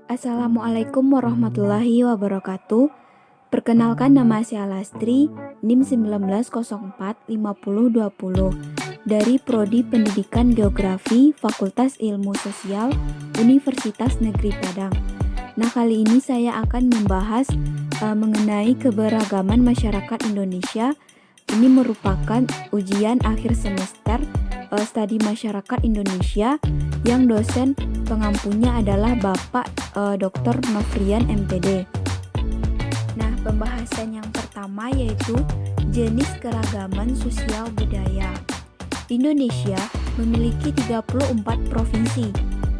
Assalamualaikum warahmatullahi wabarakatuh. Perkenalkan, nama saya Lastri, NIM 19045020 dari Prodi Pendidikan Geografi Fakultas Ilmu Sosial Universitas Negeri Padang. Nah, kali ini saya akan membahas mengenai keberagaman masyarakat Indonesia. Ini merupakan ujian akhir semester studi masyarakat Indonesia yang dosen pengampunya adalah Bapak Dr. Nofrian MPD. Nah, pembahasan yang pertama yaitu jenis keragaman sosial budaya. Indonesia memiliki 34 provinsi.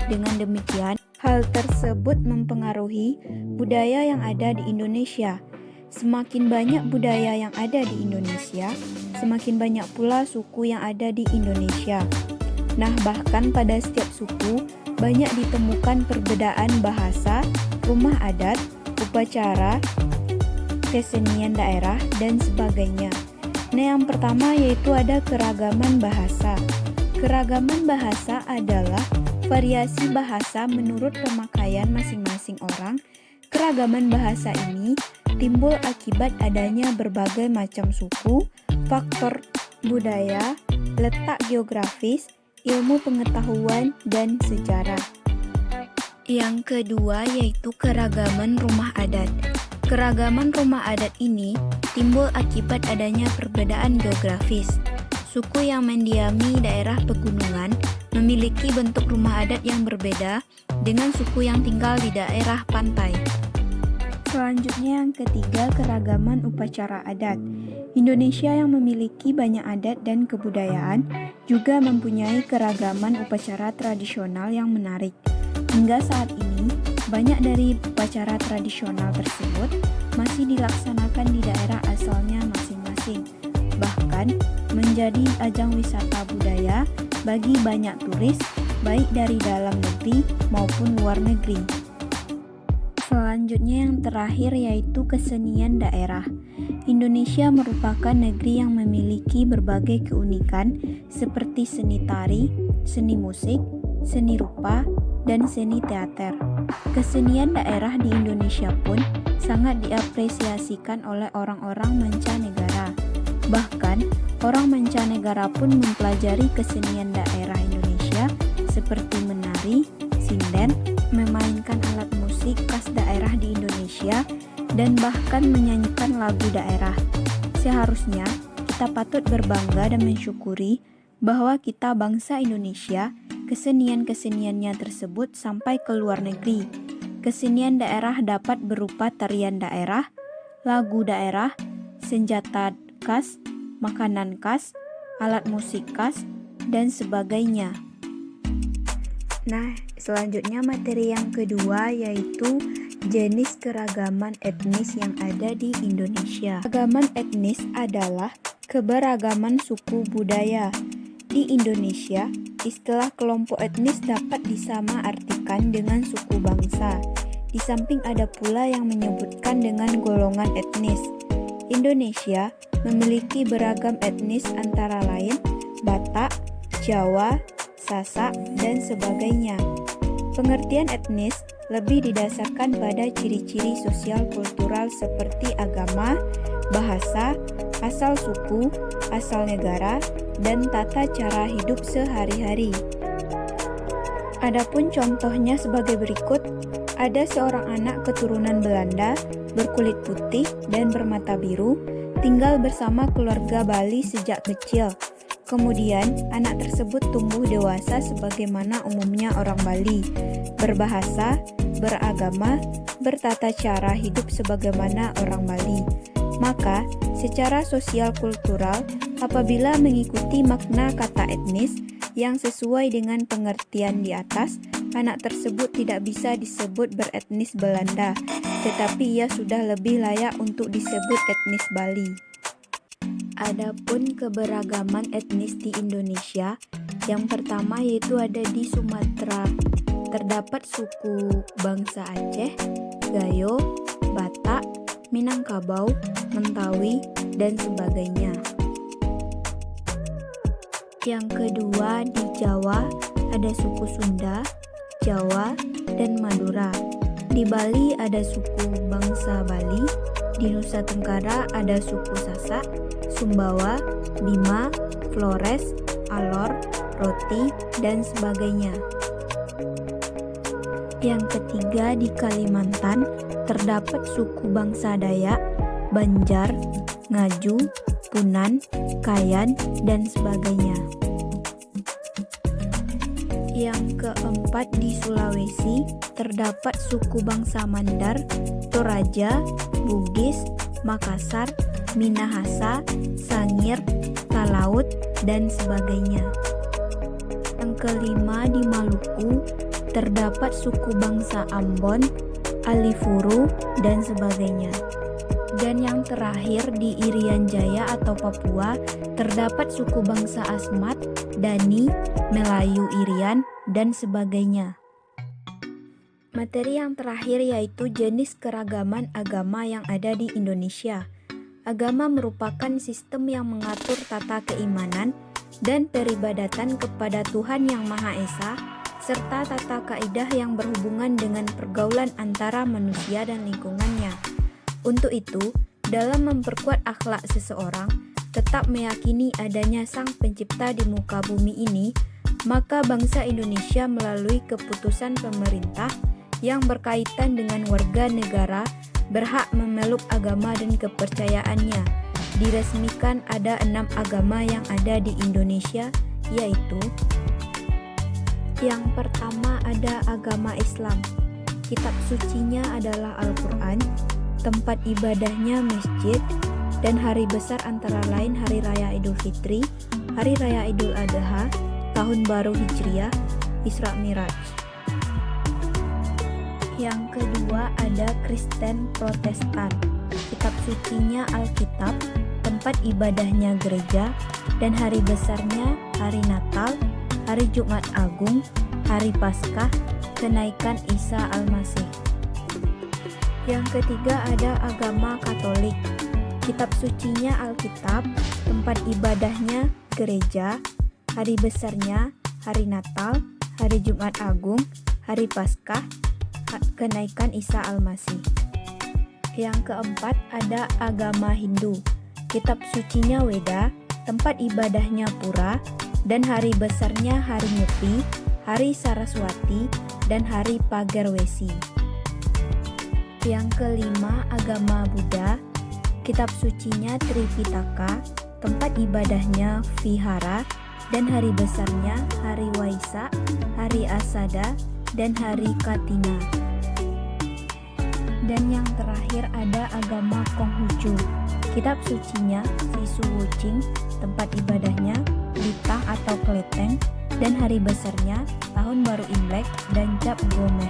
Dengan demikian, hal tersebut mempengaruhi budaya yang ada di Indonesia. Semakin banyak budaya yang ada di Indonesia, semakin banyak pula suku yang ada di Indonesia. Nah, bahkan pada setiap suku banyak ditemukan perbedaan bahasa, rumah adat, upacara, kesenian daerah, dan sebagainya. Nah, yang pertama yaitu ada keragaman bahasa. Keragaman bahasa adalah variasi bahasa menurut pemakaian masing-masing orang. Keragaman bahasa ini timbul akibat adanya berbagai macam suku, faktor budaya, letak geografis, ilmu pengetahuan, dan sejarah. Yang kedua yaitu keragaman rumah adat. Keragaman rumah adat ini timbul akibat adanya perbedaan geografis. Suku yang mendiami daerah pegunungan memiliki bentuk rumah adat yang berbeda dengan suku yang tinggal di daerah pantai. Selanjutnya yang ketiga, keragaman upacara adat. Indonesia yang memiliki banyak adat dan kebudayaan juga mempunyai keragaman upacara tradisional yang menarik. Hingga saat ini, banyak dari upacara tradisional tersebut masih dilaksanakan di daerah asalnya masing-masing. Bahkan menjadi ajang wisata budaya bagi banyak turis, baik dari dalam negeri maupun luar negeri. Selanjutnya yang terakhir yaitu kesenian daerah. Indonesia merupakan negeri yang memiliki berbagai keunikan seperti seni tari, seni musik, seni rupa, dan seni teater. Kesenian daerah di Indonesia pun sangat diapresiasikan oleh orang-orang mancanegara. Bahkan, orang mancanegara pun mempelajari kesenian daerah Indonesia seperti menari, sinden, memainkan alat musik khas daerah di Indonesia, dan bahkan menyanyikan lagu daerah. Seharusnya kita patut berbangga dan mensyukuri bahwa kita bangsa Indonesia, kesenian-keseniannya tersebut sampai ke luar negeri. Kesenian daerah dapat berupa tarian daerah, lagu daerah, senjata khas, makanan khas, alat musik khas, dan sebagainya. Nah, selanjutnya materi yang kedua yaitu jenis keragaman etnis yang ada di Indonesia. Keragaman etnis adalah keberagaman suku budaya. Di Indonesia, istilah kelompok etnis dapat disamaartikan dengan suku bangsa. Di samping ada pula yang menyebutkan dengan golongan etnis. Indonesia memiliki beragam etnis antara lain Batak, Jawa, Sasak, dan sebagainya. Pengertian etnis lebih didasarkan pada ciri-ciri sosial kultural seperti agama, bahasa, asal suku, asal negara, dan tata cara hidup sehari-hari. Adapun contohnya sebagai berikut, ada seorang anak keturunan Belanda berkulit putih dan bermata biru, tinggal bersama keluarga Bali sejak kecil. Kemudian, anak tersebut tumbuh dewasa sebagaimana umumnya orang Bali, berbahasa, beragama, bertata cara hidup sebagaimana orang Bali. Maka, secara sosial kultural, apabila mengikuti makna kata etnis yang sesuai dengan pengertian di atas, anak tersebut tidak bisa disebut beretnis Belanda, tetapi ia sudah lebih layak untuk disebut etnis Bali. Adapun keberagaman etnis di Indonesia, yang pertama yaitu ada di Sumatera. Terdapat suku bangsa Aceh, Gayo, Batak, Minangkabau, Mentawi, dan sebagainya. Yang kedua di Jawa ada suku Sunda, Jawa, dan Madura. Di Bali ada suku bangsa Bali, di Nusa Tenggara ada suku Sasak, Sumbawa, Bima, Flores, Alor, Roti, dan sebagainya. Yang ketiga, di Kalimantan terdapat suku bangsa Dayak, Banjar, Ngaju, Punan, Kayan, dan sebagainya. Yang keempat, di Sulawesi terdapat suku bangsa Mandar, Toraja, Bugis, Makassar, Minahasa, Sangir, Talaut, dan sebagainya. Yang kelima, di Maluku terdapat suku bangsa Ambon, Alifuru, dan sebagainya. Dan yang terakhir, di Irian Jaya atau Papua terdapat suku bangsa Asmat, Dani, Melayu Irian, dan sebagainya. Materi yang terakhir yaitu jenis keragaman agama yang ada di Indonesia. Agama merupakan sistem yang mengatur tata keimanan dan peribadatan kepada Tuhan Yang Maha Esa, serta tata kaidah yang berhubungan dengan pergaulan antara manusia dan lingkungannya. Untuk itu, dalam memperkuat akhlak seseorang, tetap meyakini adanya Sang Pencipta di muka bumi ini, maka bangsa Indonesia melalui keputusan pemerintah yang berkaitan dengan warga negara berhak memeluk agama dan kepercayaannya. Diresmikan ada 6 agama yang ada di Indonesia, yaitu yang pertama ada agama Islam. Kitab sucinya adalah Al-Quran, tempat ibadahnya masjid, dan hari besar antara lain Hari Raya Idul Fitri, Hari Raya Idul Adha, Tahun Baru Hijriah, Isra Miraj. Yang kedua ada Kristen Protestan. Kitab sucinya Alkitab, tempat ibadahnya gereja, dan hari besarnya Hari Natal, Hari Jumat Agung, Hari Paskah, kenaikan Isa Al-Masih. Yang ketiga ada agama Katolik. Kitab sucinya Alkitab, tempat ibadahnya gereja, hari besarnya Hari Natal, Hari Jumat Agung, Hari Paskah, kenaikan Isa Al-Masih. Yang keempat ada agama Hindu. Kitab sucinya Weda, tempat ibadahnya Pura, dan hari besarnya Hari Nyepi, Hari Saraswati, dan Hari Pagarwesi. Yang kelima agama Buddha. Kitab sucinya Tripitaka, tempat ibadahnya Vihara, dan hari besarnya Hari Waisak, Hari Asada, dan Hari Katina. Dan yang terakhir ada agama Konghucu. Kitab sucinya Sisu Wuching, tempat ibadahnya Litang atau Kleteng, dan hari besarnya Tahun Baru Imlek dan Cap Gomeh.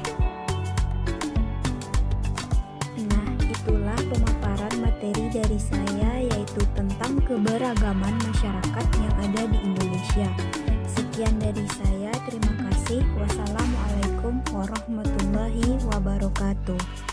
Nah, itulah pemaparan materi dari saya, yaitu tentang keberagaman masyarakat yang ada di Indonesia. Sekian dari saya, terima kasih. Wassalamualaikum warahmatullahi wabarakatuh.